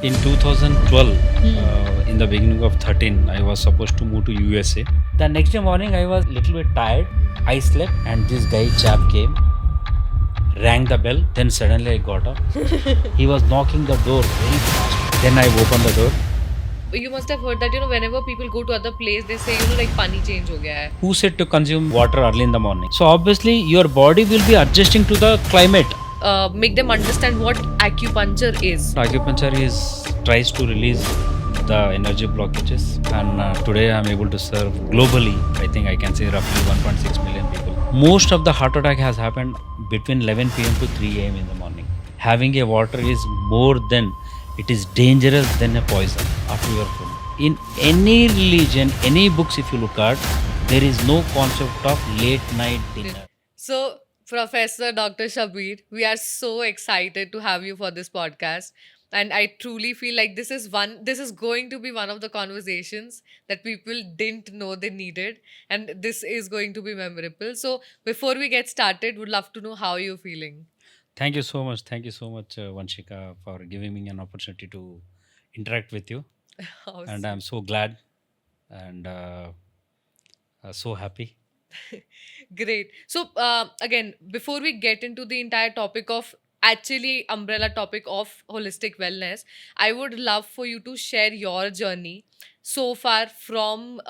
In 2012, in the beginning of 13, I was supposed to move to USA. The next day morning, I was little bit tired. I slept, and this guy chap came, rang the bell. Then suddenly I got up. He was knocking the door very fast. Then I opened the door. You must have heard that, whenever people go to other place, they say, like pani change ho gaya hai. Who said to consume water early in the morning? So obviously, your body will be adjusting to the climate. Make them understand what acupuncture is. Acupuncture tries to release the energy blockages, and today I'm able to serve globally. I think I can say roughly 1.6 million people. Most of the heart attack has happened between 11 p.m. to 3 a.m. in the morning. Having a water is more than it is dangerous than a poison after your food. In any religion, any books, if you look at, there is no concept of late night dinner. So, Professor Dr. Shabber, we are so excited to have you for this podcast. And I truly feel like this is going to be one of the conversations that people didn't know they needed. And this is going to be memorable. So before we get started, would love to know how you're feeling. Thank you so much. Thank you so much, Vanshika, for giving me an opportunity to interact with you. And I'm so glad and so happy. Great. So, again, before we get into the entire topic of actually umbrella topic of holistic wellness, I would love for you to share your journey so far from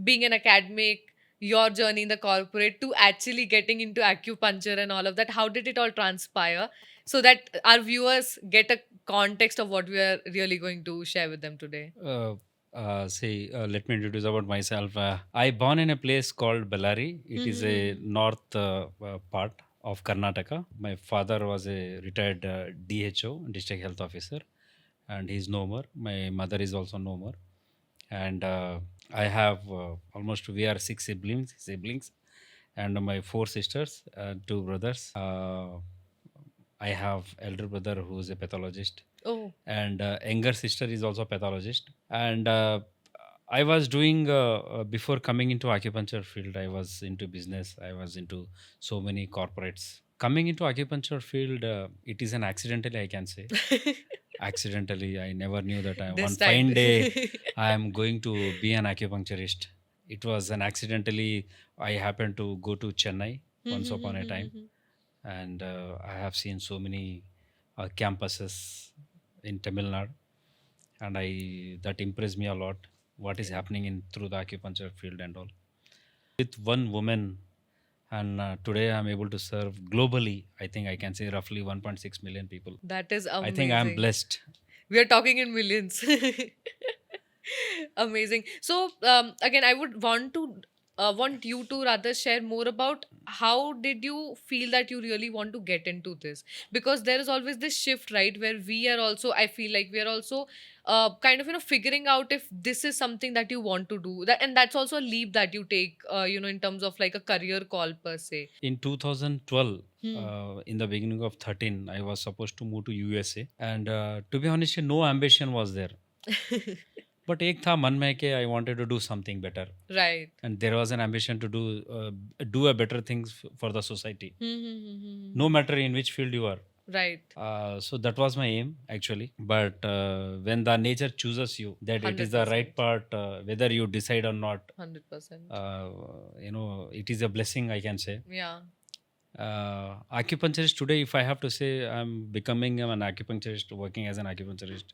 being an academic, your journey in the corporate to actually getting into acupuncture and all of that. How did it all transpire so that our viewers get a context of what we are really going to share with them today? Let me introduce about myself. I born in a place called Bellary. It is a north part of Karnataka. My father was a retired DHO, district health officer, and he's no more. My mother is also no more, and I have almost we are six siblings, and my four sisters, two brothers. I have elder brother who is a pathologist, Oh, and younger sister is also a pathologist. And I was doing before coming into acupuncture field, I was into business. I was into so many corporates. Coming into acupuncture field, it is an accidentally, I can say. Accidentally, I never knew that this one time. fine day I am going to be an acupuncturist. It was an accidentally. I happened to go to Chennai once upon a time, and I have seen so many campuses in Tamil Nadu, and I that impressed me a lot. What is happening in through the acupuncture field and all. With one woman, and today I'm able to serve globally. I think I can say roughly 1.6 million people. That is I think I'm amazing. blessed. We are talking in millions. Amazing. So, again, I would want you to rather share more about how did you feel that you really want to get into this, because there is always this shift, right, where we are also, I feel like we are also kind of figuring out if this is something that you want to do, that and that's also a leap that you take, in terms of like a career call per se. In 2012, in the beginning of 13, I was supposed to move to USA, and to be honest, no ambition was there. But एक था मन में कि I wanted to do something better, Right. and there was an ambition to do a better things for the society, no matter in which field you are. Right. So that was my aim actually. But when the nature chooses you, that it is the right 100%. part, whether you decide or not, 100%. it is a blessing, I can say. Yeah. Acupuncturist today, if I have to say, I'm becoming an acupuncturist, working as an acupuncturist.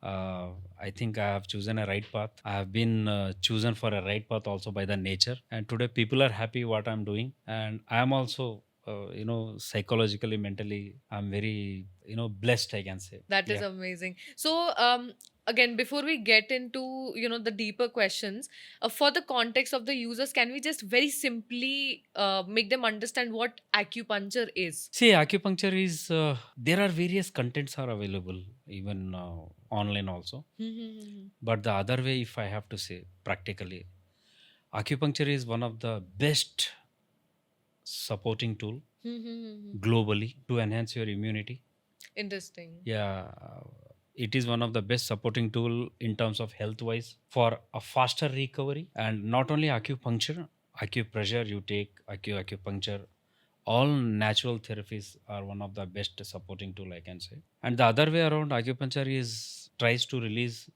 I think I have chosen a right path. I have been chosen for a right path also by the nature, and today people are happy what I'm doing, and I am also psychologically, mentally, I'm very blessed, I can say. That is Yeah. amazing. So, again, before we get into the deeper questions, for the context of the users, can we just very simply make them understand what acupuncture is? See, acupuncture is there are various contents are available even online also. But the other way, if I have to say practically, acupuncture is one of the best supporting tool globally to enhance your immunity. Interesting. Yeah, it is one of the best supporting tool in terms of health wise for a faster recovery. And not only acupuncture, acupressure you take, acupuncture, All natural therapies are one of the best supporting tool, I can say. And the other way around, acupuncture is tries to release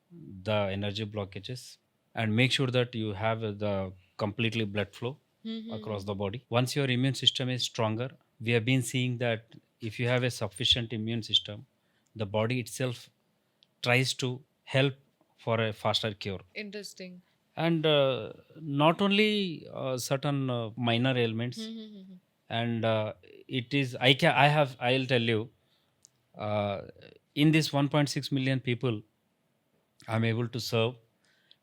the energy blockages and make sure that you have the completely blood flow across the body. Once your immune system is stronger, we have been seeing that if you have a sufficient immune system, the body itself tries to help for a faster cure. Interesting. And not only certain minor ailments, and it is I'll tell you, uh, in this 1.6 million people, I'm able to serve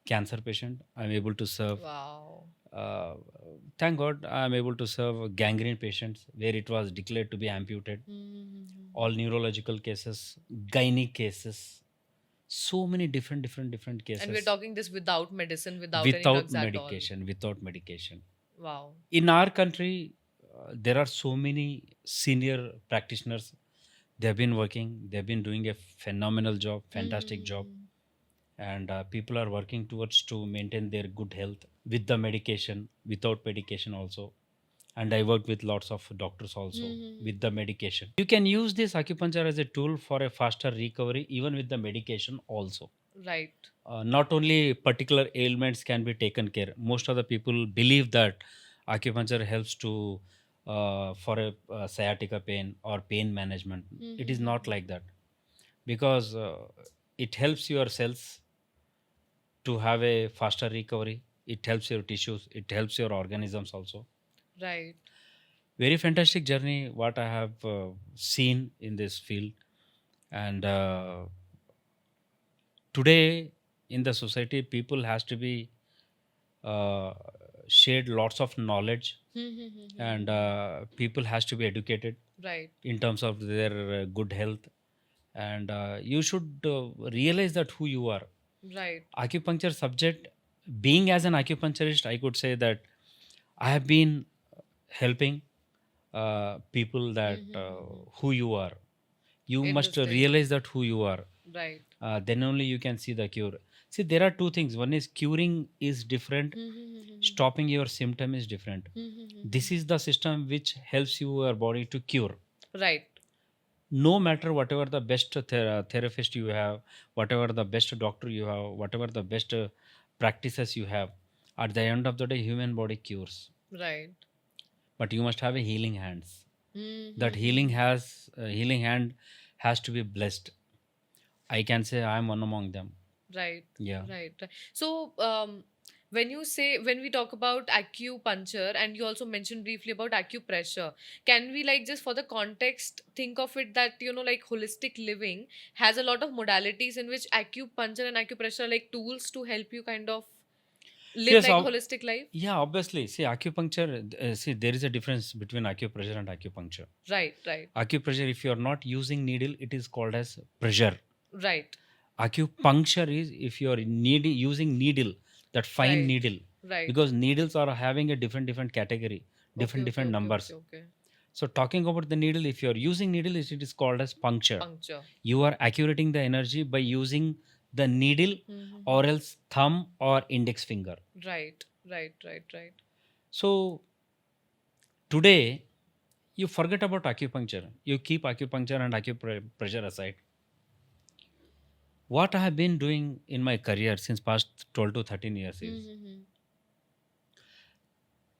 cancer patient, I'm able to serve, Wow. uh, thank god, I'm able to serve gangrene patients where it was declared to be amputated, all neurological cases, gynae cases, so many different And we're cases, talking this without medicine, without any without drugs at all. medication. Wow. In our country, there are so many senior practitioners. They've been working, they've been doing a phenomenal job, fantastic job, and people are working towards to maintain their good health with the medication, without medication also. And I work with lots of doctors also with the medication. You can use this acupuncture as a tool for a faster recovery even with the medication also. Right. Not only particular ailments can be taken care. Most of the people believe that acupuncture helps to for a sciatica pain or pain management. It is not like that, because it helps your cells to have a faster recovery. It helps your tissues. It helps your organisms also. Right. Very fantastic journey what I have seen in this field. And today in the society, people has to be uh, shared lots of knowledge, and people has to be educated Right. in terms of their good health. And you should realize that who you are. Right. Acupuncture subject, being as an acupuncturist, I could say that I have been helping people that who you are. You must Interesting. realize that who you are. Right. Then only you can see the cure. See, there are two things. One is curing is different, stopping your symptom is different. This is the system which helps your body to cure. Right. No matter whatever the best therapist you have, whatever the best doctor you have, whatever the best practices you have, at the end of the day, human body cures. Right. But you must have a healing hands. That healing hand has to be blessed. I can say I am one among them. Right. Yeah. Right. So, when we talk about acupuncture, and you also mentioned briefly about acupressure, can we, like, just for the context, think of it that, like, holistic living has a lot of modalities in which acupuncture and acupressure are like tools to help you kind of live Yes. like a holistic life? Yeah. Obviously, see, acupuncture. See, there is a difference between acupressure and acupuncture. Right. Right. Acupressure, if you are not using needle, it is called as pressure. Right. Acupuncture is if you are using needle, that fine Right. needle, Right. because needles are having a different category, different numbers. Okay. So talking about the needle, if you are using needle, it is called as puncture. Puncture. You are accurating the energy by using the needle or else thumb or index finger. Right. Right. Right. Right. So today you forget about acupuncture. You keep acupuncture and acupressure aside. What I have been doing in my career since past 12 to 13 years is,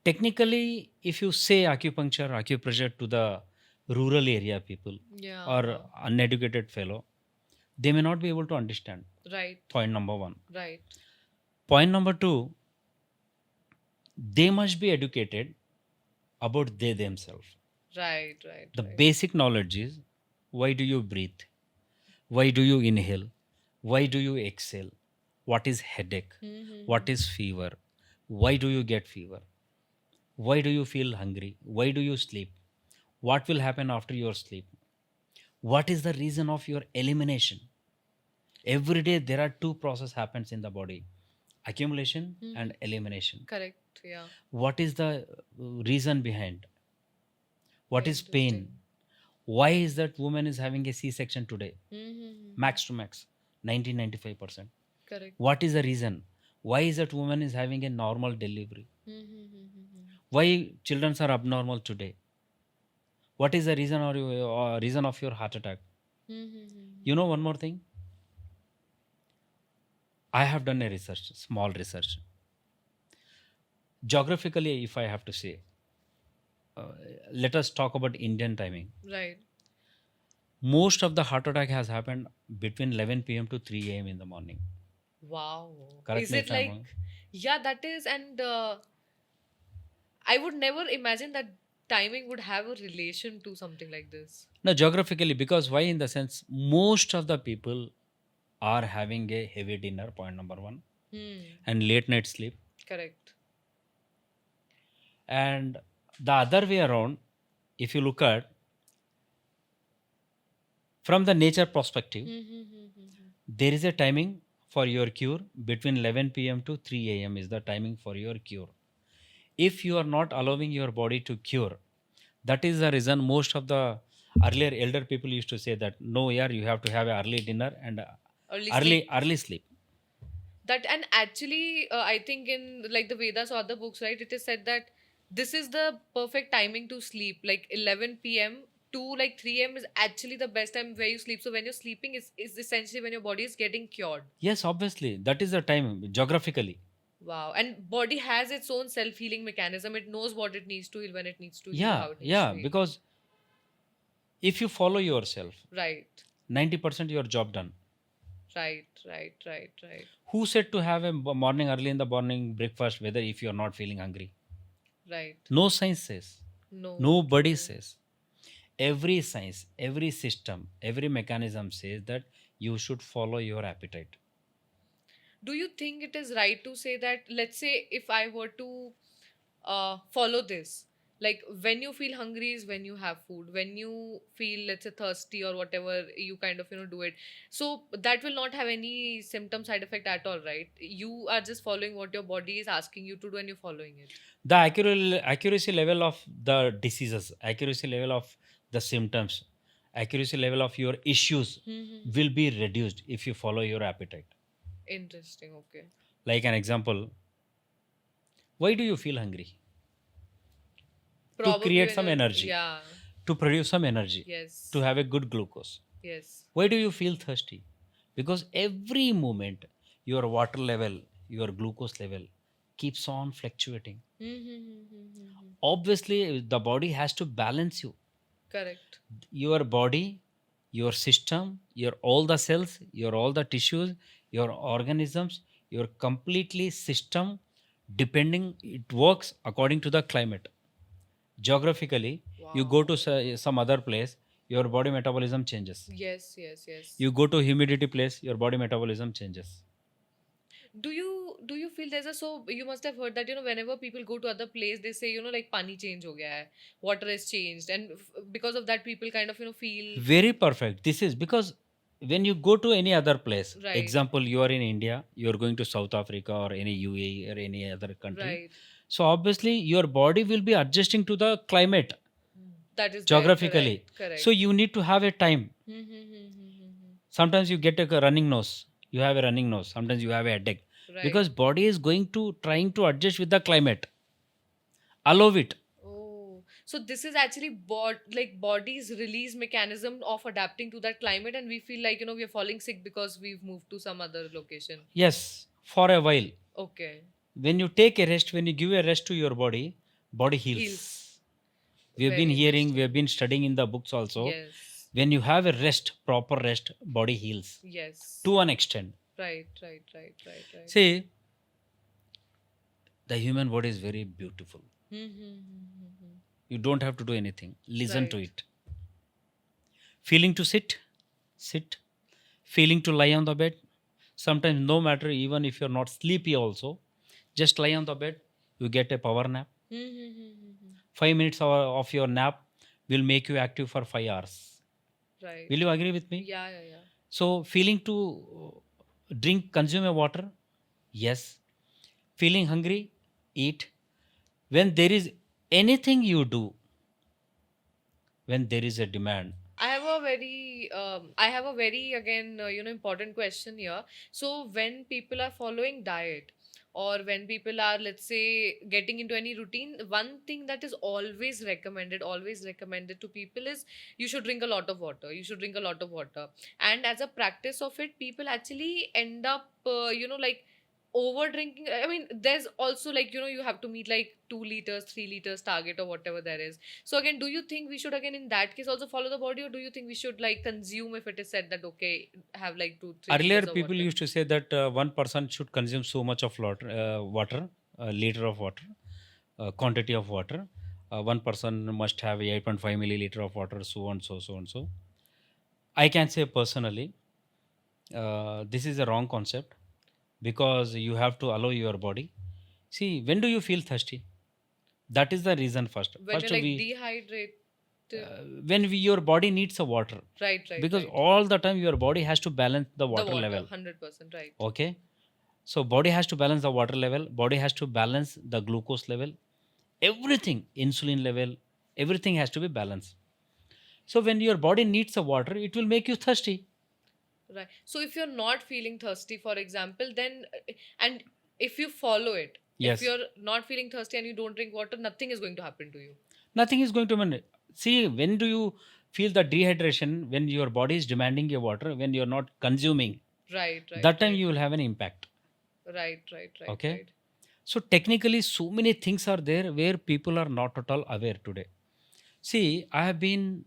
technically, if you say acupuncture, acupressure to the rural area people Yeah. or uneducated fellow, they may not be able to understand. Right. Point number one. Right. Point number two, they must be educated about they themselves. Right. Right. The Right. basic knowledge is, why do you breathe? Why do you inhale? Why do you exhale? What is headache? What is fever? Why do you get fever? Why do you feel hungry? Why do you sleep? What will happen after your sleep? What is the reason of your elimination? Every day there are two process happens in the body: accumulation and elimination. Correct. Yeah. What is the reason behind? What is pain? Interesting. Why is that woman is having a C-section today? Max to max, 95%. Correct. What is the reason? Why is that woman is having a normal delivery? Why children are abnormal today? What is the reason or reason of your heart attack? Mm-hmm. You know one more thing. I have done a research, small research. Geographically, if I have to say, uh, let us talk about Indian timing. Right. Most of the heart attack has happened between 11 p.m. to 3 a.m. in the morning. Wow. Correct Is me it if I'm like, wrong. yeah, that is, and I would never imagine that timing would have a relation to something like this. No, geographically, because why? In the sense, most of the people are having a heavy dinner, point number one, Hmm. and late night sleep. Correct. And the other way around, if you look at from the nature perspective, Mm-hmm. there is a timing for your cure between 11 p.m. to 3 a.m. is the timing for your cure. If you are not allowing your body to cure, that is the reason most of the earlier elder people used to say that no, yeah, you have to have a early dinner and Early early sleep. early sleep. That, and actually, I think in like the Vedas or other books, right, it is said that this is the perfect timing to sleep. Like 11 p.m. to like 3 a.m. is actually the best time where you sleep. So when you're sleeping is essentially when your body is getting cured. Yes, obviously, that is the time geographically. Wow. And body has its own self-healing mechanism. It knows what it needs to heal, when it needs to heal, Yeah, how it needs to yeah, heal. because if you follow yourself, Right. 90% your job done. Right. Who said to have a morning early in the morning breakfast whether if you are not feeling hungry? Right. No science says. No, Nobody true. says. Every science, every system, every mechanism says that you should follow your appetite. Do you think it is right to say that, let's say, if I were to follow this, like when you feel hungry is when you have food, when you feel, let's say, thirsty or whatever, you kind of do it, so that will not have any symptom side effect at all, right? You are just following what your body is asking you to do and you're following it. The accuracy level of the diseases, accuracy level of the symptoms, accuracy level of your issues Mm-hmm. will be reduced if you follow your appetite. Interesting. Okay. Like an example, why do you feel hungry? To Probably create when some you're, energy, yeah. to produce some energy, to Yes. have a good glucose. Yes. Why do you feel thirsty? Because every moment your water level, your glucose level keeps on fluctuating. Mm-hmm. Obviously, the body has to balance you. Correct. Your body, your system, your all the cells, your all the tissues, your organisms, your completely system, depending, it works according to the climate. Geographically, you go to Wow. some other place, your body metabolism changes. Yes. You go to humidity place, your body metabolism changes. Do you feel there's a, so you must have heard that whenever people go to other place they say like pani change ho gaya hai, water has changed, and because of that people kind of feel. Very perfect. This is because when you go to any other place, Right. example, you are in India, you are going to South Africa or any UAE or any other country. Right. So obviously, your body will be adjusting to the climate That is there. geographically. Correct. So Correct. you need to have a time. Sometimes you get a running nose. You have a running nose. Sometimes you have a headache Right. because body is going to trying to adjust with the climate. Allow it. Oh, so this is actually like body's release mechanism of adapting to that climate, and we feel like we are falling sick because we've moved to some other location. Yes, for a while. Okay. When you take a rest, when you give a rest to your body, body Heals. heals. We have been Very hearing, we interesting. have been studying in the books also. Yes. When you have a rest, proper rest, body heals Yes. to an extent. Right. See, the human body is very beautiful. Hmm. You don't have to do anything. Listen to Right. it. Feeling to sit, sit. Feeling to lie on the bed. Sometimes, no matter, even if you're not sleepy, also, just lie on the bed. You get a power nap. Hmm. 5 minutes of your nap will make you active for 5 hours. Right. Will you agree with me? Yeah. So, feeling to drink, consume a water, yes. Feeling hungry, eat. When there is anything you do, when there is a demand, I have a very again important question here. So when people are following diet, or when people are, let's say, getting into any routine, one thing that is always recommended to people is you should drink a lot of water. You should drink a lot of water. And as a practice of it, people actually end up, like over drinking. I mean, there's also like, you have to meet like 2 liters, 3 liters target or whatever there is. So again, do you think we should again in that case also follow the body, or do you think we should like consume if it is said that okay, have like 2, 3 Earlier, liters of people water? used to say that one person should consume so much of water, a liter of water, quantity of water. One person must have 8.5 milliliter of water, so on, so and so. I can say personally, this is a wrong concept because you have to allow your body. See, when do you feel thirsty? That is the reason first. When First, you're like dehydrated. your body needs a water, Right, because right. all the time your body has to balance the The water water, level. 100%, right. Okay, so body has to balance the water level, body has to balance the glucose level, everything, insulin level, everything has to be balanced. So when your body needs a water, it will make you thirsty. Right. So if you're not feeling thirsty, for example, then and if you follow it, if Yes, you're not feeling thirsty and you don't drink water, nothing is going to happen to you. nothing is going to happen. See, when do you feel the dehydration? When your body is demanding your water, when you're not consuming, Right, that time right. you will have an impact. Right. Okay. Right. So technically, so many things are there where people are not at all aware today. See, I have been,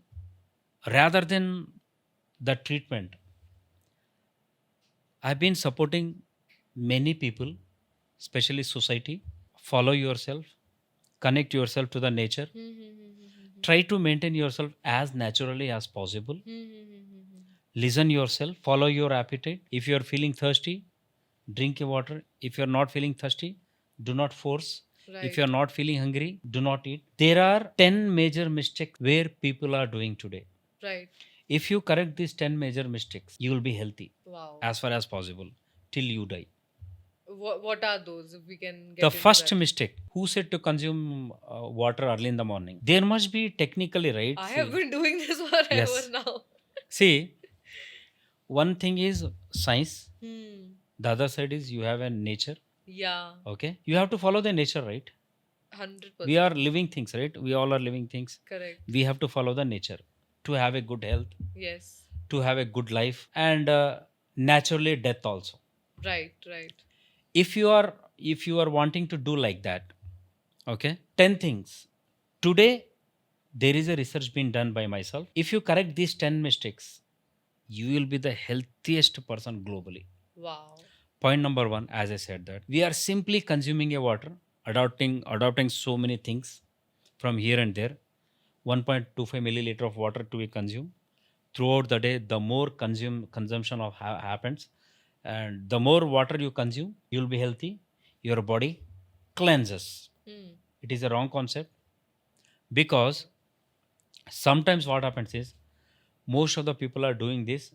rather than the treatment, I've been supporting many people, especially society. Follow yourself, connect yourself to the nature, try to maintain yourself as naturally as possible. Listen yourself, follow your appetite. If you are feeling thirsty, drink your water. If you are not feeling thirsty, do not force. If you are Right. not feeling hungry, do not eat. There are 10 major mistakes where people are doing today. Right. If you correct these 10 major mistakes, you will be healthy Wow. as far as possible till you die. What are those? If we can The get into first that. mistake, who said to consume water early in the morning? There must be technically, right? I See, have been doing this forever yes. now. See, one thing is science, Hmm. the other side is you have a nature. Yeah. Okay, you have to follow the nature, right? 100%. We are living things, right? We all are living things. Correct. We have to follow the nature to have a good health, Yes. to have a good life, and naturally death also. Right. If you are wanting to do like that, okay, 10 things today, there is a research being done by myself. If you correct these 10 mistakes, you will be the healthiest person globally. Wow. Point number 1, as I said, that we are simply consuming a water, adopting so many things from here and there. 1.25 milliliter of water to be consumed throughout the day. The more consumption of happens, and the more water you consume, you will be healthy. Your body cleanses. Hmm. It is a wrong concept, because sometimes what happens is, most of the people are doing this,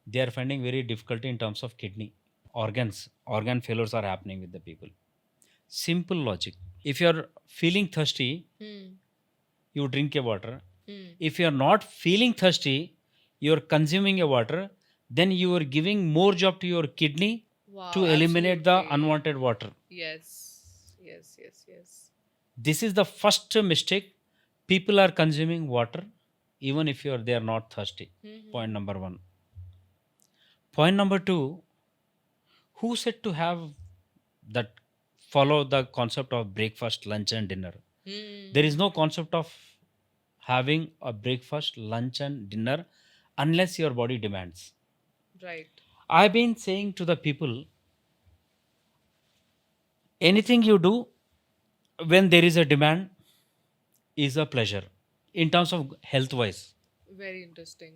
they are finding very difficulty in terms of kidney organ failures are happening with the people. Simple logic: if you are feeling thirsty, Hmm. you drink a water. Hmm. If you are not feeling thirsty, you are consuming a water, then you are giving more job to your kidney Wow. to eliminate the Absolutely. unwanted water. Yes. This is the first mistake. People are consuming water even if they are not thirsty. Point number 1. Point number 2, who said to have that, follow the concept of breakfast, lunch and dinner? There is no concept of having a breakfast, lunch and dinner unless your body demands. Right. I've been saying to the people, anything you do when there is a demand is a pleasure. In terms of health wise, Very interesting.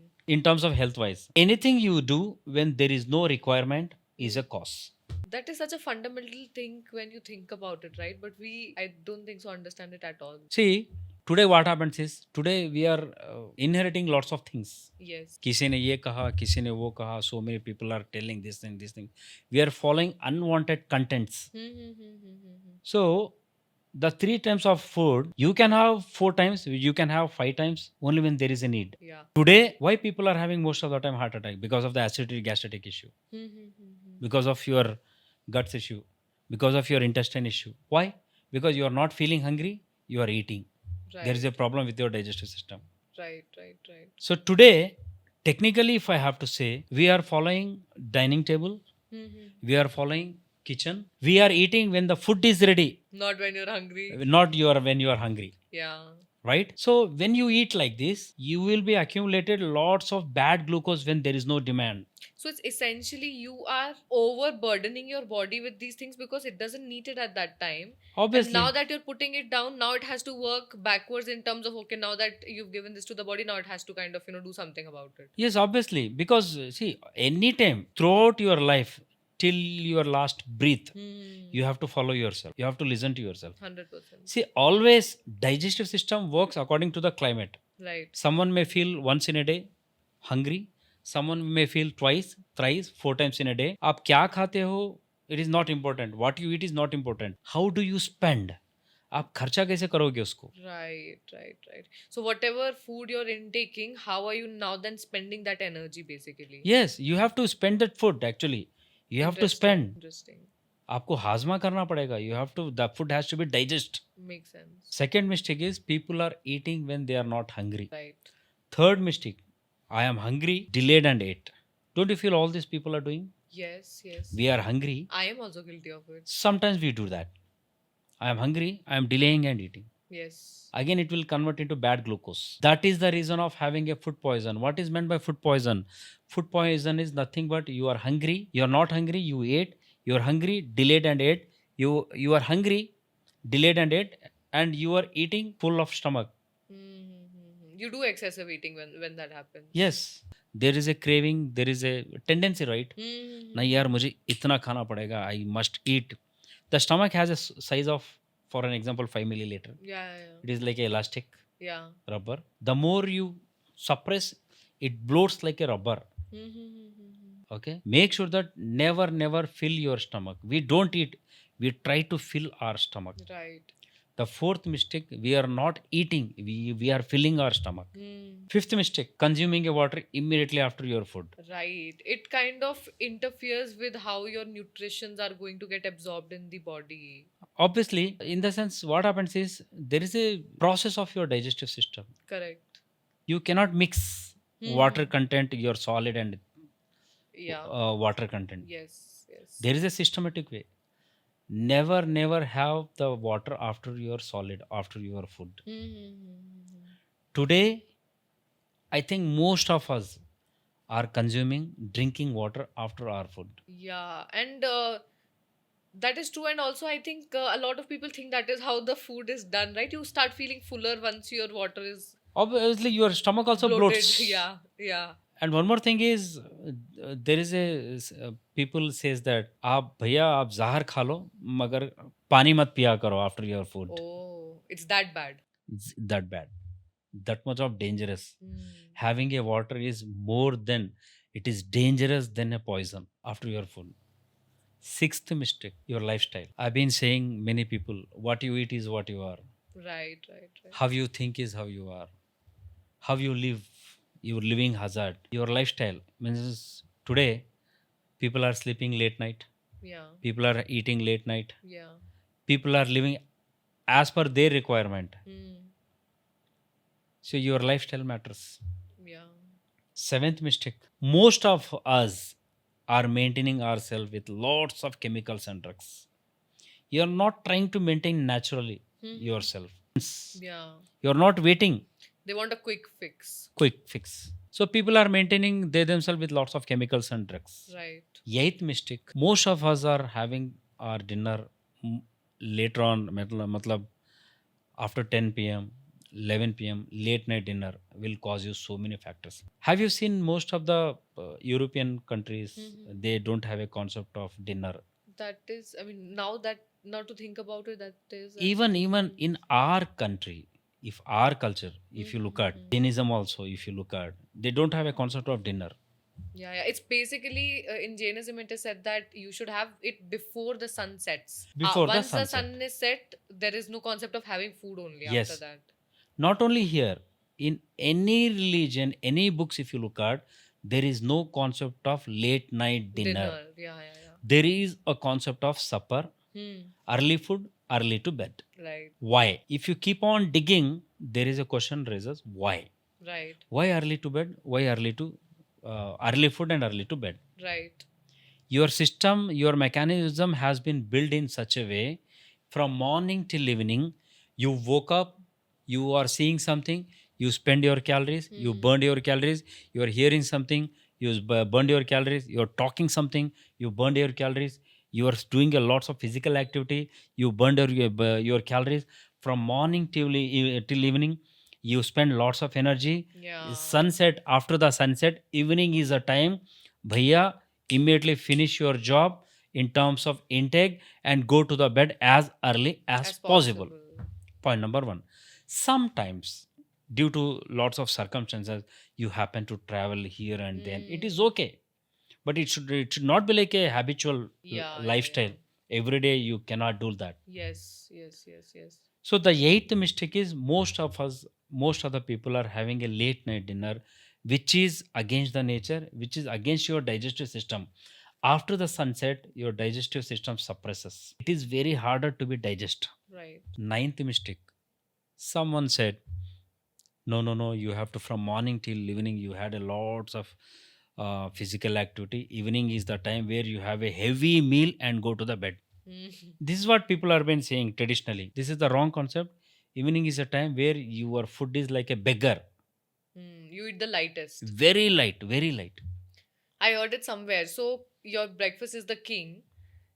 anything you do when there is no requirement is a cause. That is such a fundamental thing when you think about it, right? But I don't think so, understand it at all. See, today what happens is, today we are inheriting lots of things. Yes. किसी ने ये कहा, किसी ने वो कहा, so many people are telling this thing. We are following unwanted contents. So the 3 times of food you can have 4 times, you can have 5 times, only when there is a need. Yeah. Today, why people are having most of the time heart attack? Because of the acidity gastric issue, because of your guts issue, because of your intestine issue. Why? Because you are not feeling hungry, you are eating. There is a Right. problem with your digestive system. Right. Right. Right. So today, technically, if I have to say, we are following dining table, Mm-hmm. we are following kitchen, we are eating when the food is ready, Not when you're hungry. not you are when you are hungry. Yeah. Right? So when you eat like this, you will be accumulated lots of bad glucose when there is no demand. So it's essentially you are overburdening your body with these things because it doesn't need it at that time. And now Obviously. that you're putting it down, now it has to work backwards in terms of, okay, now that you've given this to the body, now it has to kind of, do something about it. Yes, obviously. Because see, anytime throughout your life, till your last breath, you have to follow yourself. You have to listen to yourself. 100%. See, always digestive system works according to the climate. Right. Someone may feel once in a day hungry. Someone may feel twice, thrice, 4 times in a day. आप क्या खाते हो? It is not important. What you eat is not important. How do you spend? आप खर्चा कैसे करोगे उसको? Right, right, right. So whatever food you're intaking, how are you now then spending that energy basically? Yes, you have to spend that food actually. You have to Interesting. spend. Interesting. आपको हाजमा करना पड़ेगा. You have to. The food has to be digest. Makes sense. Second mistake is people are eating when they are not hungry. Right. Third mistake, I am hungry, delayed and ate. Don't you feel all these people are doing? Yes, yes. We are hungry. I am also guilty of it. Sometimes we do that. I am hungry, I am delaying and eating. Yes. Again, it will convert into bad glucose. That is the reason of having a food poison. What is meant by food poison? Food poison is nothing but you are hungry, you are not hungry, you ate, you are hungry, delayed and ate. You are hungry, delayed and ate, and you are eating full of stomach. Mm-hmm. You do excessive eating when that happens. Yes, there is a craving, there is a tendency, right? Mm-hmm. नहीं यार मुझे इतना खाना पड़ेगा, I must eat. The stomach has a size of, for an example, 5 milliliter. Yeah, yeah, It is like a elastic yeah. rubber. The more you suppress, it bloats like a rubber. Mm-hmm. Okay, make sure that never fill your stomach. We don't eat, we try to fill our stomach. Right. The fourth mistake, we are not eating, we are filling our stomach. Mm. Fifth mistake, consuming a water immediately after your food. Right. It kind of interferes with how your nutritions are going to get absorbed in the body. Obviously, in the sense, what happens is there is a process of your digestive system. Correct. You cannot mix water content, your solid and Yeah. water content. Yes. Yes. There is a systematic way. Never have the water after your solid, after your food. Mm-hmm. Today, I think most of us are consuming, drinking water after our food. Yeah, and that is true. And also, I think a lot of people think that is how the food is done, right? You start feeling fuller once your water is Obviously, your stomach also bloated. bloats. Yeah, yeah. And one more thing is, there is a people says that आप भैया आप जहर खा लो मगर पानी मत पिया करो after your food. Oh, it's that bad. It's that bad, that much of dangerous. Mm. Having a water is more than, it is dangerous than a poison after your food. Sixth mistake, your lifestyle. I've been saying many people, what you eat is what you are. Right, right, right. How you think is how you are. How you live, your living hazard. Your lifestyle means today people are sleeping late night. Yeah, People are eating late night. yeah. People are living as per their requirement. Mm. So your lifestyle matters. Yeah. Seventh mistake. Most of us are maintaining ourselves with lots of chemicals and drugs. You're not trying to maintain naturally yourself. Yeah. You're not waiting. They want a quick fix. Quick fix. So people are maintaining they themselves with lots of chemicals and drugs. Right. Eighth mistake. Most of us are having our dinner later on, matlab after 10 p.m., 11 p.m. late night dinner will cause you so many factors. Have you seen most of the European countries? They don't have a concept of dinner. That is, I mean, now to think about it, that is Even in our country, if our culture, if you look at Jainism also, if you look at, they don't have a concept of dinner. yeah, yeah. It's basically in Jainism it is said that you should have it before the sun sets. Before the once the sunset. sun is set, there is no concept of having food only Yes. after that. Not only here, in any religion, any books, if you look at, there is no concept of late night dinner. Yeah, yeah, yeah. There is a concept of supper, Hmm. Early food, early to bed. Right. Why? If you keep on digging, there is a question raises why? Right. Why early to bed? Why early food and early to bed? Right. Your system, your mechanism has been built in such a way from morning till evening. You woke up, you are seeing something, you spend your calories, you Hmm. burn your calories, you are hearing something, you burn your calories, you are talking something, you burn your calories, you are doing a lots of physical activity, you burn your calories from morning till evening. You spend lots of energy. Yeah. Sunset, after the sunset, evening is a time, bhaiya, immediately finish your job in terms of intake and go to the bed as early as As possible. possible. Point number one. Sometimes, due to lots of circumstances, you happen to travel here and then. It is Hmm. okay, but it should not be like a habitual Yeah. Yeah. lifestyle. Yeah. Every day you cannot do that. Yes. Yes. Yes. Yes. So the eighth mistake is most of the people are having a late night dinner, which is against the nature, which is against your digestive system. After the sunset, your digestive system suppresses. It is very harder to be digest. Right. Ninth mistake. Someone said, no, no, no, you have to from morning till evening, you had a lots of physical activity. Evening is the time where you have a heavy meal and go to the bed. Hmm. This is what people have been saying traditionally. This is the wrong concept. Evening is a time where your food is like a beggar. You eat the lightest. Very light, very light. I heard it somewhere. So your breakfast is the king.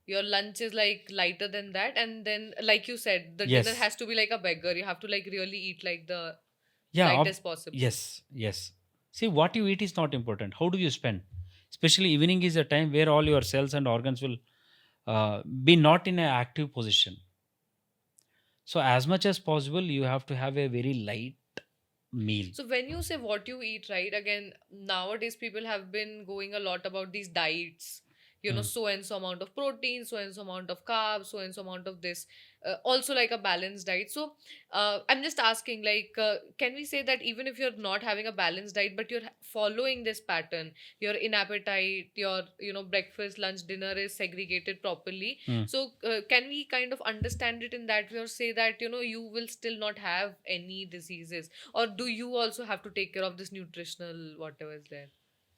Your lunch is like lighter than that, and then, like you said, the dinner Yes. has to be like a beggar. You have to like really eat like the Yeah. lightest possible. Yes. Yes. See, what you eat is not important. How do you spend? Especially evening is a time where all your cells and organs will be not in an active position. So, as much as possible, you have to have a very light meal. So when you say what you eat, right? Again, nowadays people have been going a lot about these diets. Mm. So and so amount of protein, so and so amount of carbs, so and so amount of this. Also like a balanced diet. So I'm just asking, like, can we say that even if you're not having a balanced diet, but you're following this pattern, you're in appetite, your breakfast, lunch, dinner is segregated properly. Mm. So can we kind of understand it in that way, or say that you will still not have any diseases? Or do you also have to take care of this nutritional whatever is there?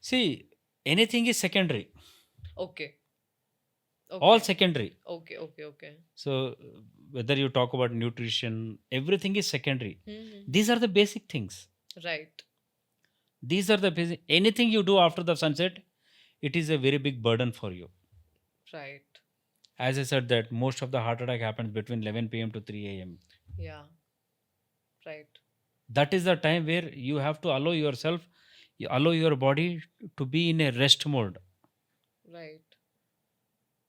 See, anything is secondary, Okay. all Okay. secondary. Okay. Okay. Okay. So, whether you talk about nutrition, everything is secondary. Mm-hmm. These are the basic things. Right. These are the basic. Anything you do after the sunset, it is a very big burden for you. Right. As I said, that most of the heart attack happens between 11 p.m. to 3 a.m. Yeah. Right. That is the time where you have to allow yourself, you allow your body to be in a rest mode. Right.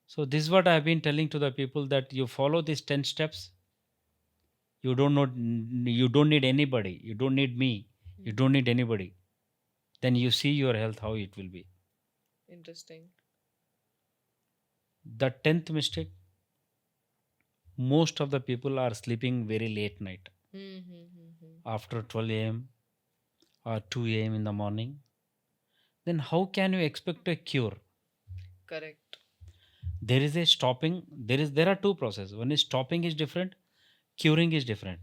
So, this is what I have been telling to the people, that you follow these 10 steps. You don't know, you don't need anybody. You don't need me. You don't Mm-hmm. need anybody. Then you see your health how it will be. Interesting. The 10th mistake, most of the people are sleeping very late night, Mm-hmm. after 12 a.m. or 2 a.m. in the morning. Then how can you expect a cure? Correct. There is a stopping. There are two processes. One is stopping is different, curing is different.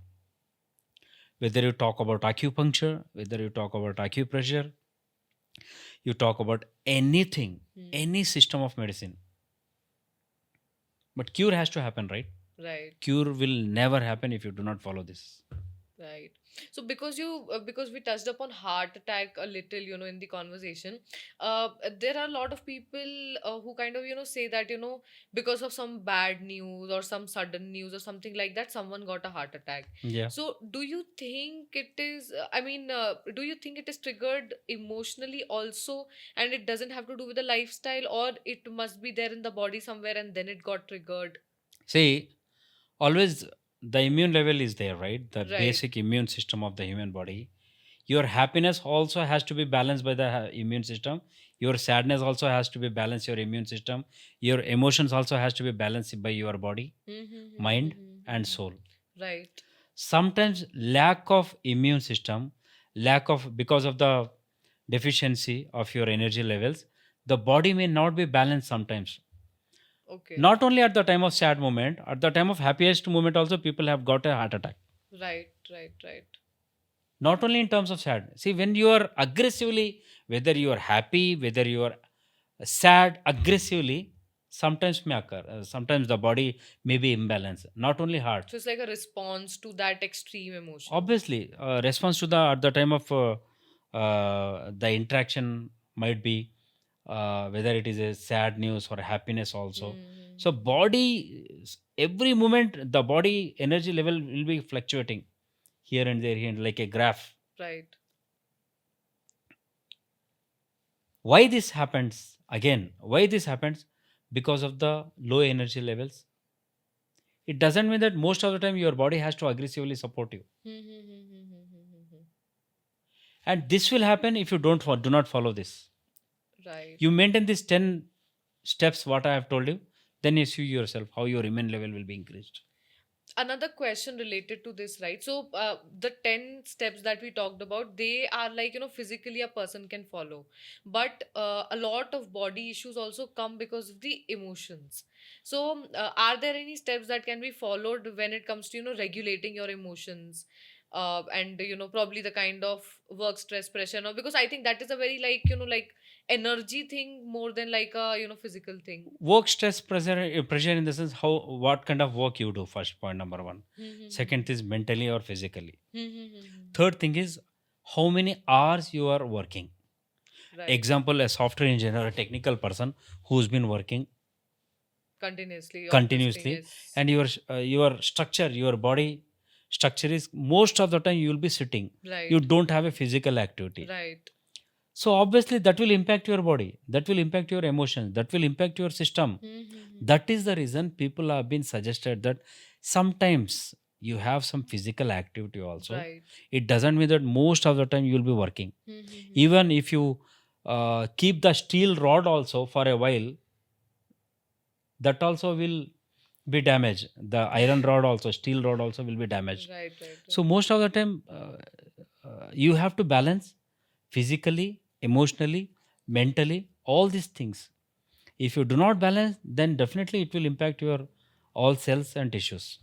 Whether you talk about acupuncture, whether you talk about acupressure, you talk about anything, Hmm. any system of medicine, but cure has to happen, right? Right. Cure will never happen if you do not follow this. Right. So because we touched upon heart attack a little, in the conversation, there are a lot of people who kind of say that because of some bad news or some sudden news or something like that, someone got a heart attack. Yeah. So do you think it is? Do you think it is triggered emotionally also, and it doesn't have to do with the lifestyle, or it must be there in the body somewhere and then it got triggered? See, always the immune level is there, right? The Right. basic immune system of the human body. Your happiness also has to be balanced by the immune system. Your sadness also has to be balanced, your immune system. Your emotions also has to be balanced by your body, mind, and Mm-hmm. soul. Right. Sometimes lack of immune system, lack of, because of the deficiency of your energy levels, the body may not be balanced sometimes. Okay. Not only at the time of sad moment, at the time of happiest moment also people have got a heart attack. Right, right, right. Not only in terms of sad. See, when you are aggressively, whether you are happy, whether you are sad aggressively, sometimes may occur. Sometimes the body may be imbalanced. Not only heart. So it's like a response to that extreme emotion. Obviously, response to the at the time of the interaction might be whether it is a sad news or happiness also. So Mm-hmm. body every moment the body energy level will be fluctuating here and there, here and like a graph. Right. Why this happens again? Why this happens? Because of the low energy levels. It doesn't mean that most of the time your body has to aggressively support you, Mm-hmm. and this will happen if you do not follow this. Right. You maintain these 10 steps what I have told you, then you see yourself how your immune level will be increased. Another question related to this, right? So the 10 steps that we talked about, they are like, physically a person can follow, but a lot of body issues also come because of the emotions. So are there any steps that can be followed when it comes to, regulating your emotions, and probably the kind of work stress pressure, no? Because I think that is a very, like, like energy thing more than like a, physical thing. Work stress pressure in the sense how what kind of work you do, first point number one. Second is mentally or physically. Third thing is how many hours you are working. Right. Example, a software engineer or a technical person who's been working Continuously on this thing, continuously, yes. and your structure, your body structure is most of the time you will be sitting, you Right. don't have a physical activity. Right. So obviously that will impact your body, that will impact your emotions, that will impact your system. That is the reason people have been suggested that sometimes you have some physical activity also. Right. It doesn't mean that most of the time you will be working. Even if you keep the steel rod also for a while, that also will be damaged. The iron rod also, steel rod also will be damaged. Right, right, So right. most of the time you have to balance physically, emotionally, mentally, all these things. If you do not balance, then definitely it will impact your all cells and tissues.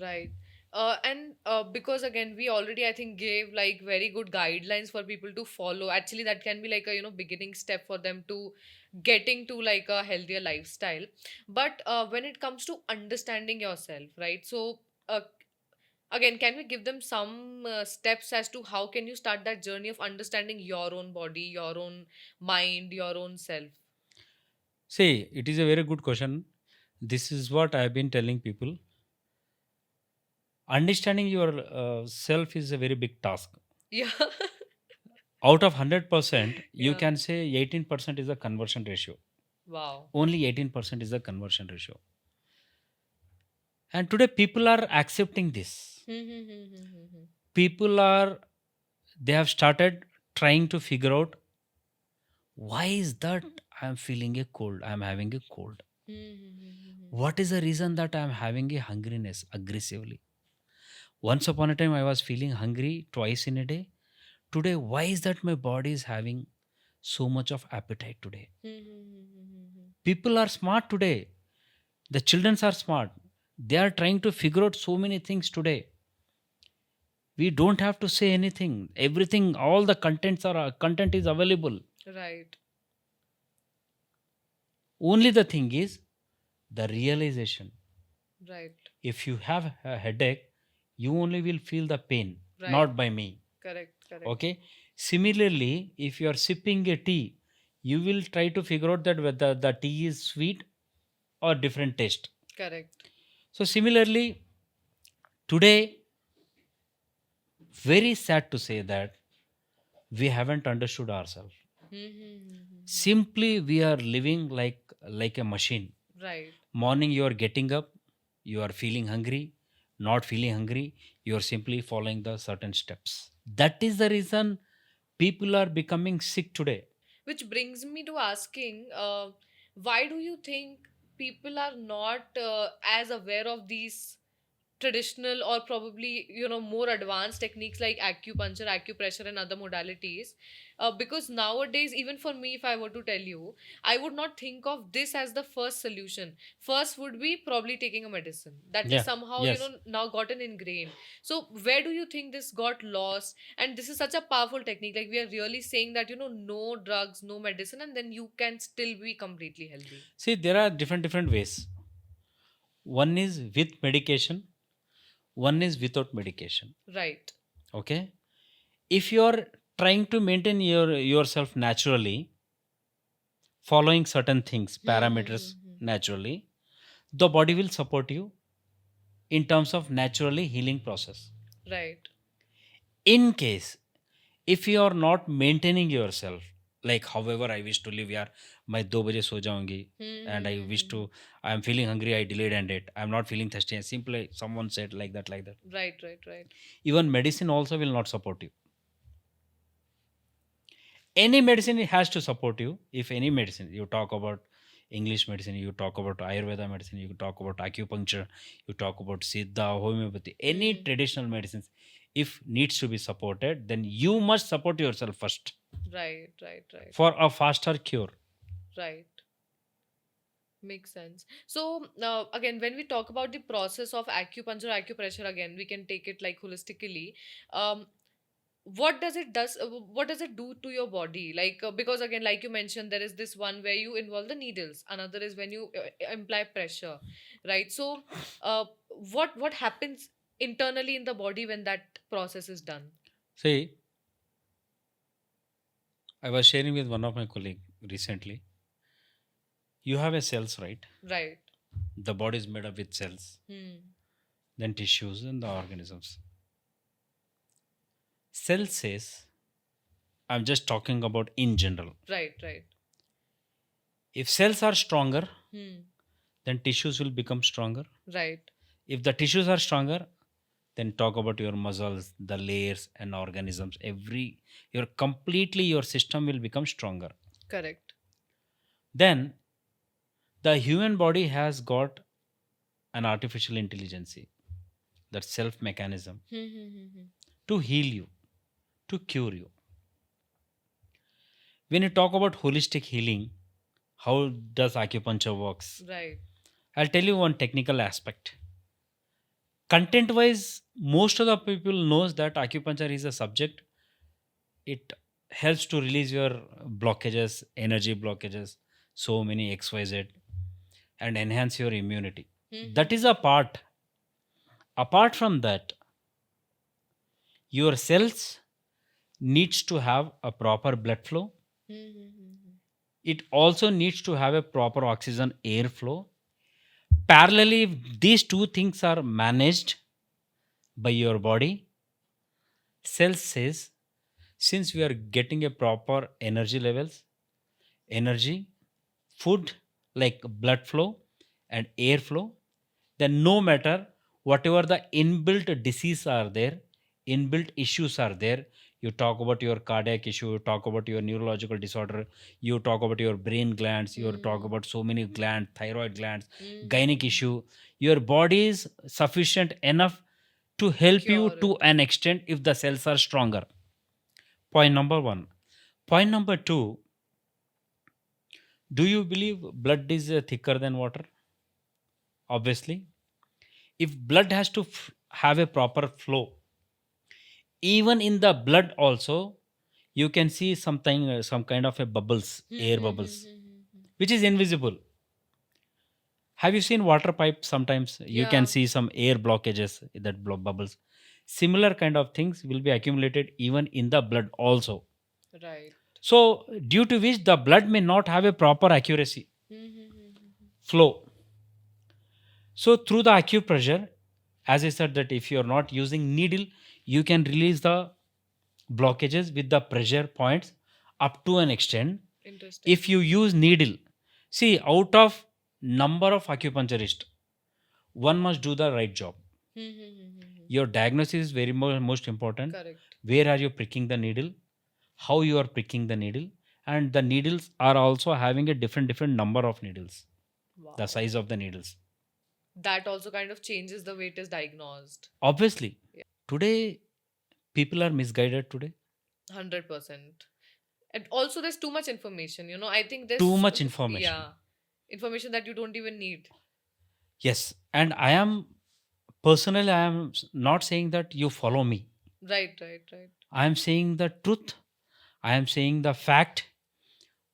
Right. And because again, we already, I think, gave like very good guidelines for people to follow. Actually, that can be like a, beginning step for them to getting to like a healthier lifestyle. But when it comes to understanding yourself, right? So, again, can we give them some steps as to how can you start that journey of understanding your own body, your own mind, your own self? See, it is a very good question. This is what I have been telling people. Understanding your self is a very big task. Yeah. Out of 100%, you Yeah. can say 18% is a conversion ratio. Wow. Only 18% is the conversion ratio. And today people are accepting this. People are, they have started trying to figure out why is that I'm feeling a cold, I'm having a cold. What is the reason that I'm having a hungriness aggressively? Once upon a time I was feeling hungry twice in a day. Today, why is that my body is having so much of appetite today? People are smart today. The children are smart. They are trying to figure out so many things today. We don't have to say anything. Everything, all the content is available. Right. Only the thing is the realization. Right. If you have a headache, you only will feel the pain, Right. not by me. Correct. Correct. Okay. Similarly, if you are sipping a tea, you will try to figure out that whether the tea is sweet or different taste. Correct. So similarly, today, very sad to say that we haven't understood ourselves. Simply, we are living like a machine. Right. Morning, you are getting up, you are feeling hungry, not feeling hungry, you are simply following the certain steps. That is the reason people are becoming sick today. Which brings me to asking, why do you think people are not as aware of these traditional or probably more advanced techniques like acupuncture, acupressure, and other modalities, because nowadays, even for me, if I were to tell you, I would not think of this as the first solution. First would be probably taking a medicine that is Yeah. somehow Yes. now gotten ingrained. So where do you think this got lost? And this is such a powerful technique, like we are really saying that no drugs, no medicine, and then you can still be completely healthy. See, there are different ways. One is with medication, one is without medication. Right. Okay. If you are trying to maintain yourself naturally, following certain things, parameters naturally, the body will support you in terms of naturally healing process. Right. In case if you are not maintaining yourself, like however I wish to live yaar, मैं 2 बजे सो जाऊंगी, and I wish to, I am feeling hungry, I delayed and it, I am not feeling thirsty, and simply someone said like that. Right, right, right. Even medicine also will not support you. Any medicine has to support you. If any medicine, you talk about English medicine, you talk about Ayurveda medicine, you talk about acupuncture, you talk about Siddha, homeopathy, any traditional medicines, if needs to be supported, then you must support yourself first Right, right, right, for a faster cure. right. Makes sense. So now again, when we talk about the process of acupuncture, acupressure, again, we can take it like holistically. Um, what does it do to your body? Like because again, like you mentioned, there is this one where you involve the needles. Another is when you imply pressure, right? So, what happens internally in the body when that process is done? See, I was sharing with one of my colleague recently. You have a cells, right? Right. The body is made up with cells, Hmm. then tissues and the organisms. Cell says, I'm just talking about in general. Right, right. If cells are stronger, Hmm. then tissues will become stronger. Right. If the tissues are stronger, then talk about your muscles, the layers and organisms. Your system will become stronger. Correct. Then the human body has got an artificial intelligence, that self mechanism Hmm, hmm, hmm, hmm. to heal you, to cure you. When you talk about holistic healing, how does acupuncture works? Right. I'll tell you one technical aspect. Content wise, most of the people knows that acupuncture is a subject. It helps to release your blockages, energy blockages, so many XYZ, and enhance your immunity. Hmm, That is a part. Apart from that, your cells needs to have a proper blood flow. hmm, hmm, hmm, hmm. It also needs to have a proper oxygen airflow. Parallelly, if these two things are managed by your body, cells says, since we are getting a proper energy levels, energy, food like blood flow and airflow, then no matter whatever the inbuilt disease are there, inbuilt issues are there, you talk about your cardiac issue, you talk about your neurological disorder, you talk about your brain glands, you talk Hmm. about so many glands, thyroid glands, Hmm, hmm, gynec hmm. issue, your body is sufficient enough to help you Cure to it. an extent if the cells are stronger. Point number one. Point number two, do you believe blood is thicker than water? Obviously. If blood has to have a proper flow, even in the blood also, you can see something, some kind of a bubbles, Hmm, air hmm, hmm, bubbles, hmm, hmm, hmm. which is invisible. Have you seen water pipe? Sometimes you can Yeah. see some air blockages that bubbles. Similar kind of things will be accumulated even in the blood also. Right. So, due to which the blood may not have a proper accuracy Hmm, hmm, hmm, hmm, hmm. flow. So, through the acupressure, as I said, that if you are not using needle, you can release the blockages with the pressure points up to an extent. Interesting. If you use needle, see, out of number of acupuncturists, one must do the right job. Hmm, hmm, hmm, hmm, hmm. Your diagnosis is very most important. Correct. Where are you pricking the needle? How you are pricking the needle? And the needles are also having a different number of needles, the Wow. size of the needles. That also kind of changes the way it is diagnosed. Obviously, today people are misguided today. 100%. And also, there's too much information. I think Too this, much information. yeah, information that you don't even need. Yes, and I am personally, I am not saying that you follow me. Right, right, right, I am saying the truth. I am saying the fact.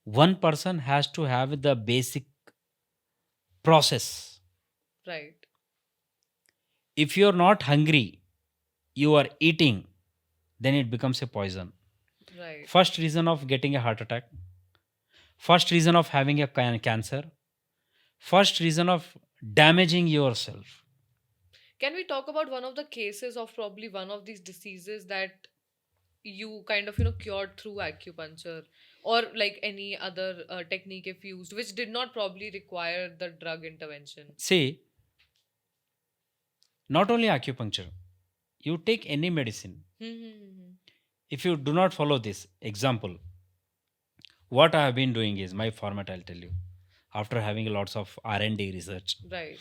One person has to have the basic process. right, If you're not hungry, you are eating, then it becomes a poison. right. First reason of getting a heart attack, first reason of having a cancer, first reason of damaging yourself. Can we talk about one of the cases of probably one of these diseases that you kind of, cured through acupuncture or like any other technique if used, which did not probably require the drug intervention? See, not only acupuncture, you take any medicine. Hmm. If you do not follow this example, what I have been doing is my format, I'll tell you. After having lots of R&D research, Right.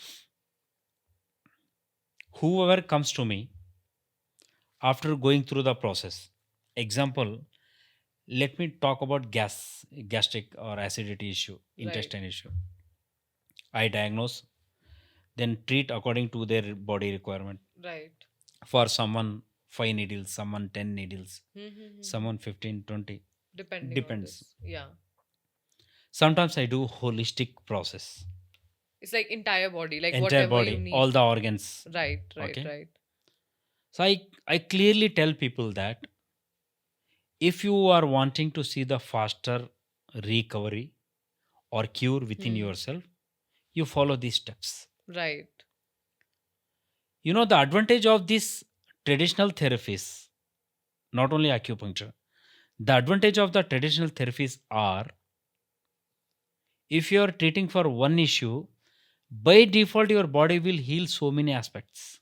whoever comes to me after going through the process, example, let me talk about gastric or acidity issue, Right. intestine issue. I diagnose, then treat according to their body requirement. Right. For someone 5 needles, someone 10 needles, Mm-hmm. someone 15, 20. Depending on Depends. this. Yeah. Sometimes I do holistic process, It's like entire body, like entire whatever you body, all need. the organs. Right, right, Okay. right. So I clearly tell people that if you are wanting to see the faster recovery or cure within Hmm. yourself, you follow these steps. Right. You know, the advantage of this traditional therapies, not only acupuncture, the advantage of the traditional therapies are if you are treating for one issue, by default, your body will heal so many aspects,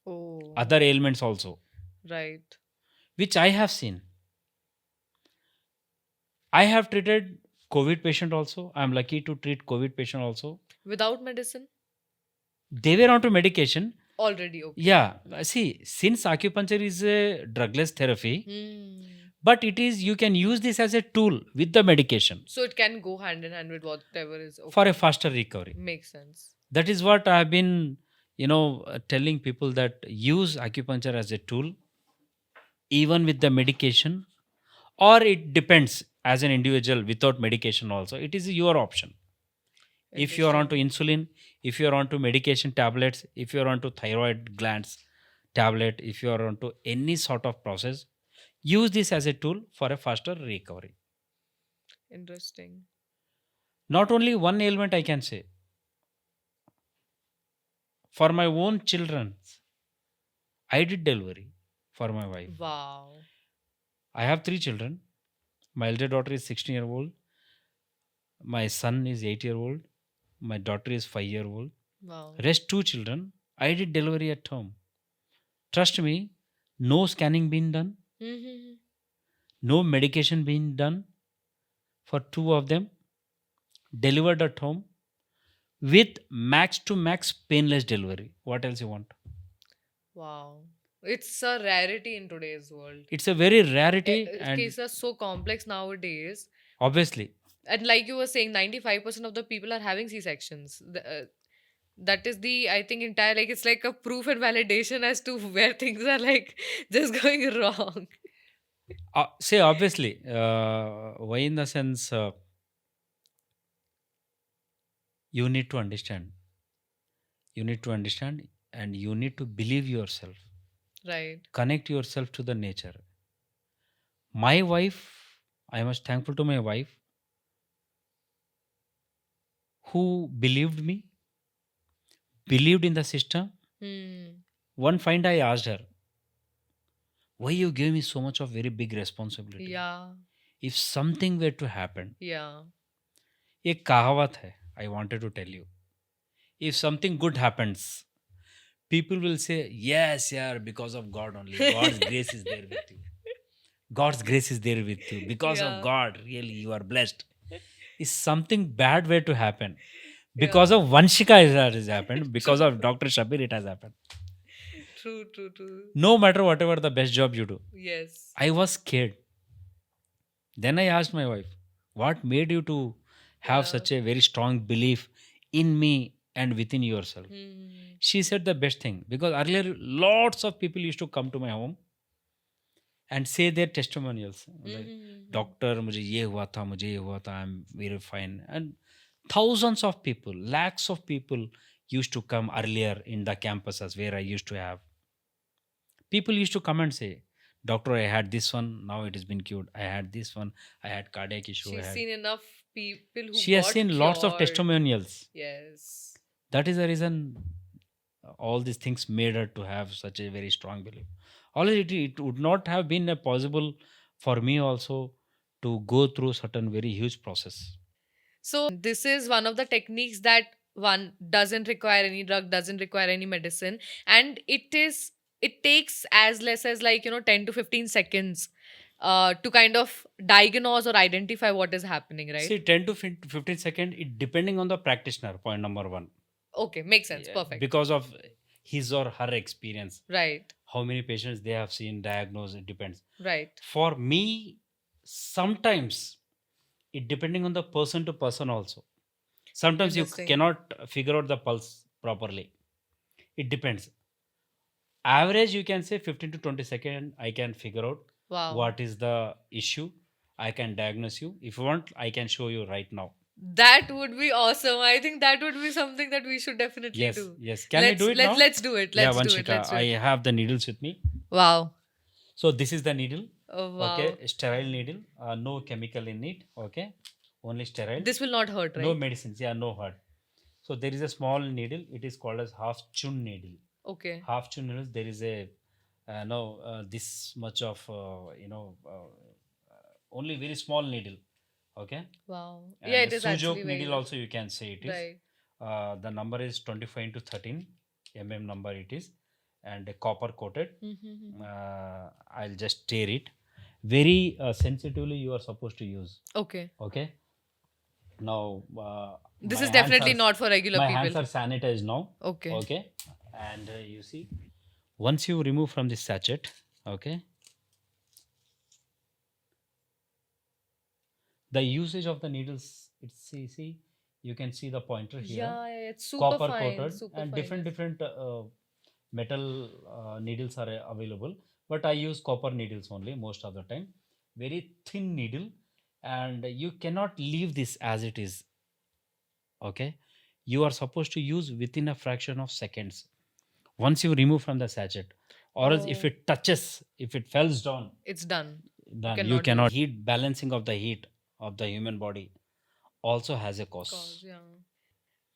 Oh, other ailments also, right. which I have seen. I have treated COVID patient also. I'm lucky to treat COVID patient also. Without medicine? They were onto medication. Already okay. Yeah, see, since acupuncture is a drugless therapy, Hmm. but it is you can use this as a tool with the medication So it can go hand in hand with whatever is for a okay. faster recovery. Makes sense. That is what I've been, telling people that use acupuncture as a tool, even with the medication, or it depends as an individual without medication also. It is your option. If you are onto Interesting. insulin, if you are onto medication tablets, if you are onto thyroid glands tablet, if you are onto any sort of process, use this as a tool for a faster recovery. Interesting. Not only one ailment, I can say, for my own children, I did delivery for my wife. Wow. I have 3 children. My elder daughter is 16-year-old. My son is 8-year-old. My daughter is 5-year-old. Wow. Rest 2 children, I did delivery at home. Trust me, no scanning being done, Mm-hmm. no medication being done for 2 of them, delivered at home with max to max painless delivery. What else you want? Wow. It's a rarity in today's world. It's a very rarity, and Cases are so complex nowadays. obviously, And like you were saying, 95% of the people are having C-sections. That is the, I think, entire, like, it's like a proof and validation as to where things are like just going wrong. say obviously, why in the sense you need to understand. You need to understand, and you need to believe yourself. Right. Connect yourself to the nature. My wife, I am thankful to my wife who believed me, believed in the system. Hmm. One fine day I asked her, why you give me so much of very big responsibility? Yeah. If something were to happen, Yeah. एक कहावत है, I wanted to tell you. If something good happens, people will say, yes, yeah, because of God only. God's grace is there with you. God's grace is there with you. Because of Yeah. God, really, you are blessed. If something bad were to happen, Because Yeah. of Vanshika it has happened. Because of True. Dr.Shabber it has happened. True, true, true. No matter whatever the best job you do. Yes. I was scared. Then I asked my wife, what made you to have Yeah. such a very strong belief in me and within yourself? Hmm. She said the best thing, because earlier lots of people used to come to my home and say their testimonials. Like, Hmm. doctor, मुझे ये हुआ था, I'm very fine. And thousands of people, lakhs of people used to come earlier in the campuses where I used to have. People used to come and say, doctor, I had this one, now it has been cured. I had this one, I had cardiac issue. She's seen enough people who She has got seen lots of cured. testimonials. Yes. That is the reason all these things made her to have such a very strong belief. Although it would not have been possible for me also to go through certain very huge process. So this is one of the techniques that one doesn't require any drug, doesn't require any medicine, and it takes as less as, like, 10 to 15 seconds to kind of diagnose or identify what is happening, right? See, 10 to 15 seconds, it depending on the practitioner, point number one. Okay, makes sense. Yeah, Perfect. because of his or her experience, Right. how many patients they have seen, diagnosed, it depends. Right. For me, sometimes it depending on the person to person also. Sometimes you Interesting. cannot figure out the pulse properly. It depends. Average, you can say 15 to 20 second, I can figure out Wow. what is the issue. I can diagnose you. If you want, I can show you right now. That would be awesome. I think that would be something that we should definitely Yes, do. yes. Can we do it now? Let's do it. Yeah, Let's do it. Vanshika, Let's do I it. have the needles with me. Wow. So this is the needle. Oh, wow. Okay, sterile needle. No chemical in it. Okay, only sterile. This will not hurt, right? No medicines. Yeah, no hurt. So there is a small needle. It is called as half chun needle. Okay. Half chun needles. There is a this much of only very small needle. Okay. Wow. And Yeah, the it is sujok actually very needle good. also you can say it is. Right. The number is 25 into 13 number it is, and copper coated. Mhm. I'll just tear it. Very sensitively you are supposed to use. Okay. Okay. Now This my is hands definitely are not for regular my people. hands are sanitized now. Okay. Okay. And you see, once you remove from this sachet, okay, the usage of the needles, it's see, you can see the pointer here. Yeah, it's super Copper fine. coated, Super and fine. different metal needles are available, but I use copper needles only most of the time. Very thin needle, and you cannot leave this as it is. Okay, you are supposed to use within a fraction of seconds once you remove from the sachet, or else if Oh, it touches, if it falls down, it's done. then you cannot cannot. Heat balancing of the heat of the human body also has a Cause, cause. yeah.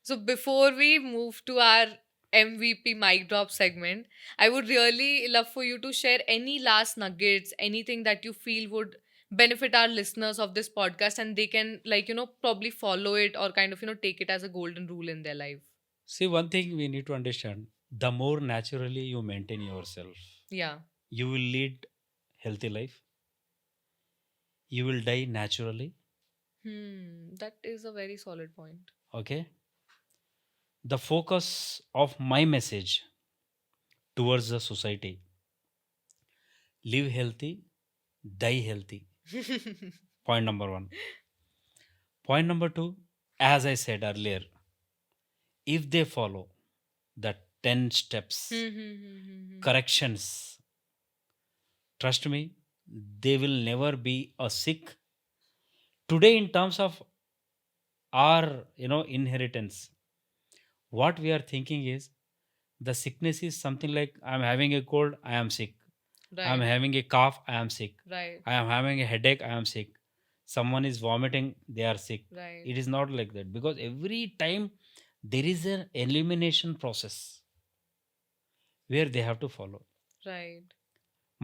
So before we move to our MVP mic drop segment, I would really love for you to share any last nuggets, anything that you feel would benefit our listeners of this podcast, and they can, like, probably follow it or kind of, take it as a golden rule in their life. See, one thing we need to understand: the more naturally you maintain yourself, Yeah. you will lead healthy life. You will die naturally. That is a very solid point. Okay. The focus of my message towards the society: live healthy, die healthy. Point number one. Point number two, as I said earlier, if they follow the 10 steps, corrections, trust me, they will never be a sick. Today, in terms of our inheritance, what we are thinking is the sickness is something like I'm having a cold, I am sick. I'm Right. having a cough, I am sick. Right. I am having a headache, I am sick. Someone is vomiting, they are sick. Right. It is not like that, because every time there is an elimination process where they have to follow. Right.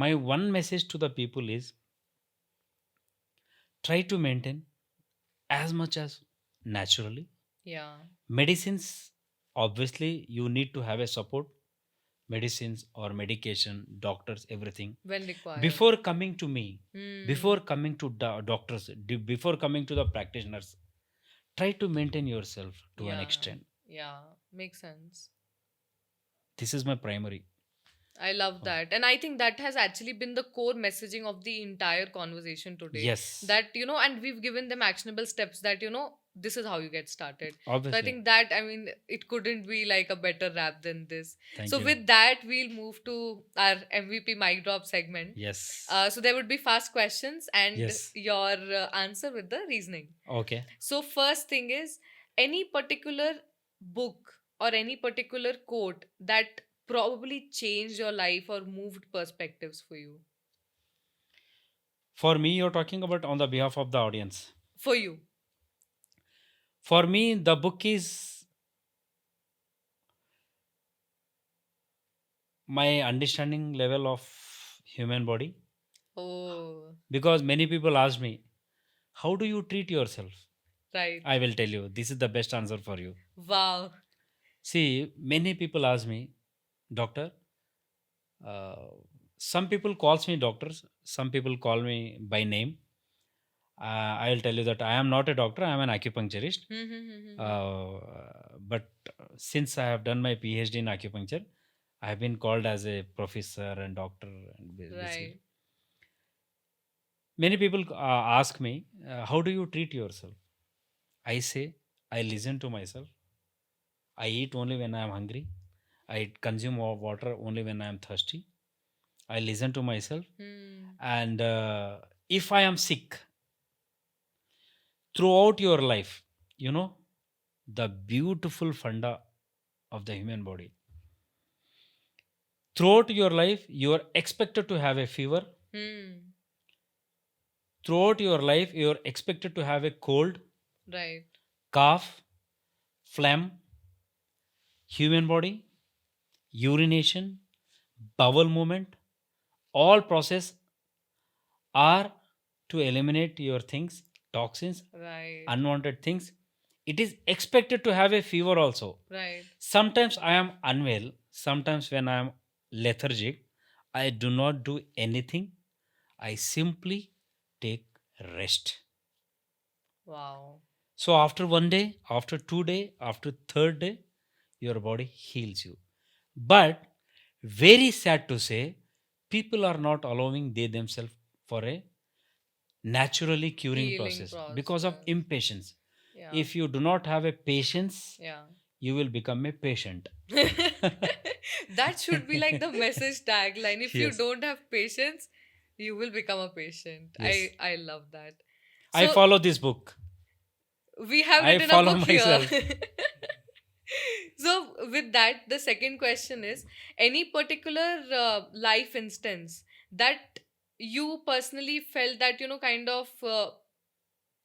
My one message to the people is try to maintain as much as naturally. Yeah. Medicines, obviously, you need to have a support. Medicines or medication, doctors, everything. When required. Before coming to me, Hmm. before coming to doctors, before coming to the practitioners, try to maintain yourself to an Yeah. extent. Yeah. Makes sense. This is my primary. I love Oh, that. And I think that has actually been the core messaging of the entire conversation today. yes, That, and we've given them actionable steps that, this is how you get started. So I obviously. think that, I mean, it couldn't be like a better rap than this. Thank So you. with that, we'll move to our MVP mic drop segment. Yes. So there would be fast questions and Yes. your answer with the reasoning. Okay. So first thing is, any particular book or any particular quote that probably changed your life or moved perspectives for you. For me, you're talking about on the behalf of the audience. For you. For me, the book is my understanding level of human body, Oh, because many people ask me, how do you treat yourself? right. I will tell you, this is the best answer for you. Wow. See, many people ask me, doctor, uh, some people calls me doctors, some people call me by name. I'll tell you that I am not a doctor, I am an acupuncturist. But since I have done my PhD in acupuncture, I have been called as a professor and doctor. And basically, Right. many people ask me, how do you treat yourself? I say, I listen to myself. I eat only when I am hungry. I consume water only when I am thirsty. I listen to myself. Hmm. And if I am sick throughout your life, you know, the beautiful funda of the human body. Throughout your life, you are expected to have a fever. Hmm. Throughout your life, you are expected to have a cold, Right. cough, phlegm, human body, urination, bowel movement. All process are to eliminate your things, toxins, Right. unwanted things. It is expected to have a fever also. Right. Sometimes I am unwell. Sometimes when I am lethargic, I do not do anything. I simply take rest. Wow. So after one day, after 2 day, after third day, your body heals you. But very sad to say, people are not allowing they themselves for a naturally curing Healing process because of process. impatience. Yeah. If you do not have a patience, Yeah. you will become a patient. That should be like the message tagline. If you Yes. don't have patience, you will become a patient. I Yes. I love that. I So follow this book. we have I written a follow book here. myself. So with that, the second question is, any particular life instance that you personally felt that kind of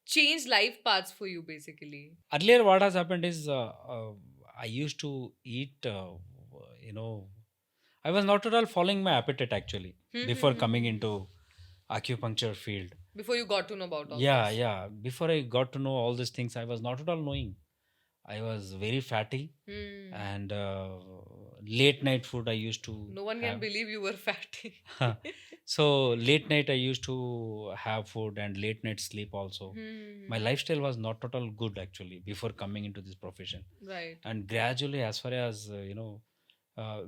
changed life paths for you, basically. Earlier, what has happened is I used to eat, you know, I was not at all following my appetite actually before coming into acupuncture field. Before you got to know about all Yeah, this. yeah. Before I got to know all these things, I was not at all knowing. I was very fatty, Hmm. and late night food I used to No one can have. believe you were fatty. So late night I used to have food and late night sleep also. My Hmm. lifestyle was not at all good actually before coming into this profession. Right. And gradually, as far as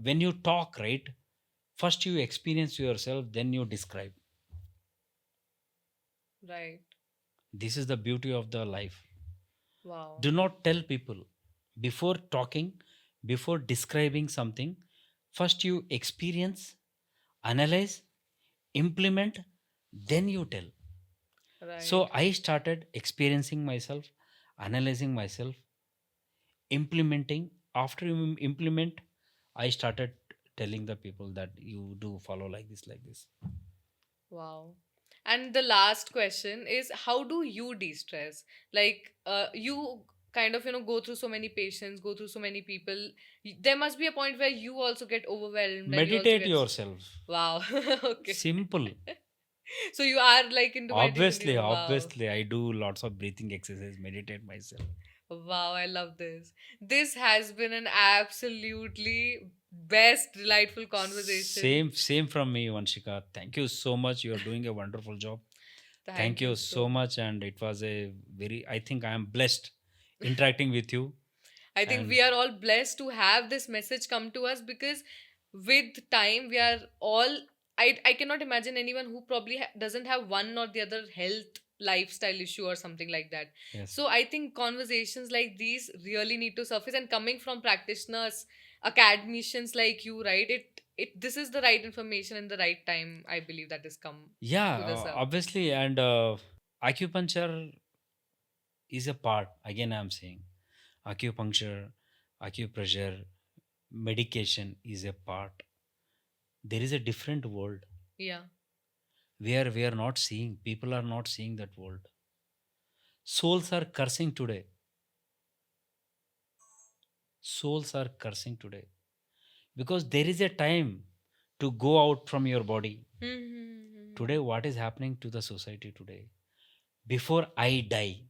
when you talk, right, first you experience yourself, then you describe. Right. This is the beauty of the life. Wow. Do not tell people before talking, before describing something. First you experience, analyze, implement, then you tell. So Right. I started experiencing myself, analyzing myself, implementing. After you implement, I started telling the people that you do follow like this, like this. Wow. And the last question is, how do you de-stress? Like, you kind of, go through so many patients, go through so many people. There must be a point where you also get overwhelmed and you also Meditate get. yourself. Wow. Okay. Simple. So you are like into meditation. Obviously, Wow. obviously, I do lots of breathing exercise, meditate myself. Wow, I love this. This has been an absolutely best, delightful conversation. Same from me, Vanshika. Thank you so much. You are doing a wonderful job. Thank Thank you you so so much. much. And it was a very, I think I am blessed interacting with you. I think And we are all blessed to have this message come to us, because with time we are all, I cannot imagine anyone who probably doesn't have one or the other health lifestyle issue or something like that. yes, So I think conversations like these really need to surface, and coming from practitioners, academicians like you, right? It this is the right information in the right time, I believe, that has come yeah, to the surface. obviously, and acupuncture is a part. Again, I'm saying acupuncture, acupressure, medication is a part. There is a different world Yeah. where we are not seeing. People are not seeing that world. Souls are cursing today. Souls are cursing today because there is a time to go out from your body. Today, what is happening to the society today? Before I die,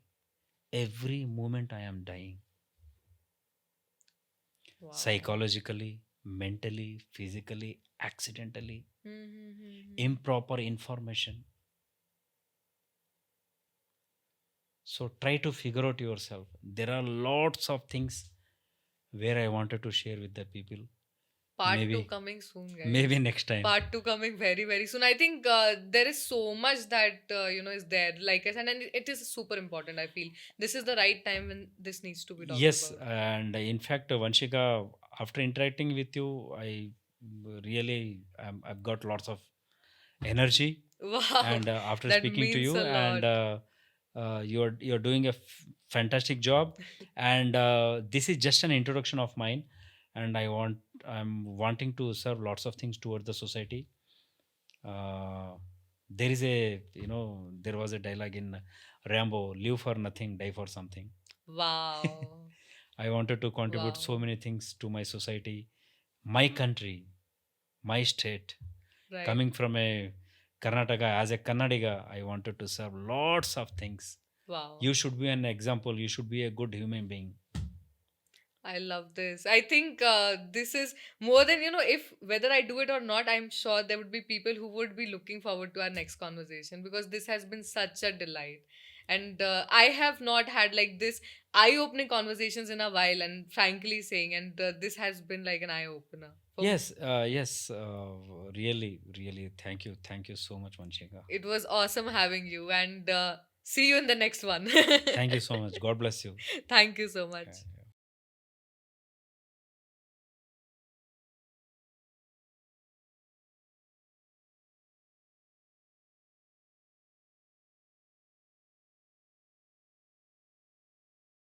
every moment I am dying, Wow. psychologically, mentally, physically, accidentally, Mm-hmm. improper information. So try to figure out yourself. There are lots of things where I wanted to share with the people. Part 2 Maybe, coming soon, maybe guys. next time. Part 2 coming very, very soon. I think there is so much that, is there. Like I said, and it is super important, I feel. This is the right time when this needs to be talked Yes, about. and in fact, Vanshika, after interacting with you, I really I've got lots of energy, Wow, and after that speaking to means you, a and lot. you're doing a fantastic job, and this is just an introduction of mine, and I'm wanting to serve lots of things toward the society. Uh, there is a there was a dialogue in Rambo: "Live for nothing, die for something." Wow. I wanted to contribute so Wow. many things to my society, my country, my state. Right. Coming from a Karnataka, as a Kannadiga, I wanted to serve lots of things. Wow. You should be an example. You should be a good human being. I love this. I think this is more than, if whether I do it or not, I'm sure there would be people who would be looking forward to our next conversation, because this has been such a delight. And I have not had like this eye opening conversations in a while, and frankly saying, and this has been like an eye opener for me. Yes, yes, really, really. Thank you so much, Vanshika. It was awesome having you, and see you in the next one. Thank you so much. God bless you. Thank you so much.